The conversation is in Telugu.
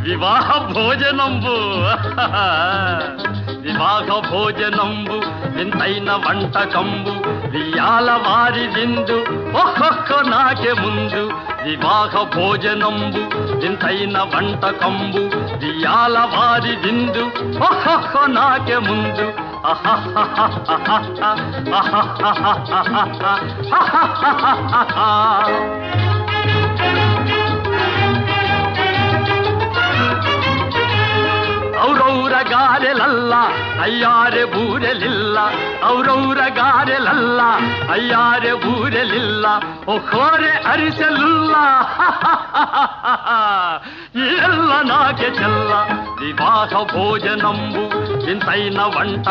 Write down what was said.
వివాహ భోజనంబు వివాహ భోజనంబు వింతైన వంటకంబు వియాల వారి విందు ఒక్కొక్క నాకే ముందు వివాహ భోజనంబు వింతైన వంటకంబు వియాల వారి విందు ఒక్కొక్క నాకే ముందు ಔರೌರ ಗಾರೆಲಲ್ಲ ಅಯ್ಯಾರೆ ಬೂರೆಲಿಲ್ಲ ಔರೌರ ಗಾರೆಲಲ್ಲ ಅಯ್ಯಾರೆ ಬೂರೆಲಿಲ್ಲ ಒಕ್ಕೋರೆ ಅರಿಸಲಿಲ್ಲ ಎಲ್ಲ ನಾಗೆ ಚೆಲ್ಲ ವಿವಾಹ ಭೋಜನಂಬು ಇಂತೈನ వంట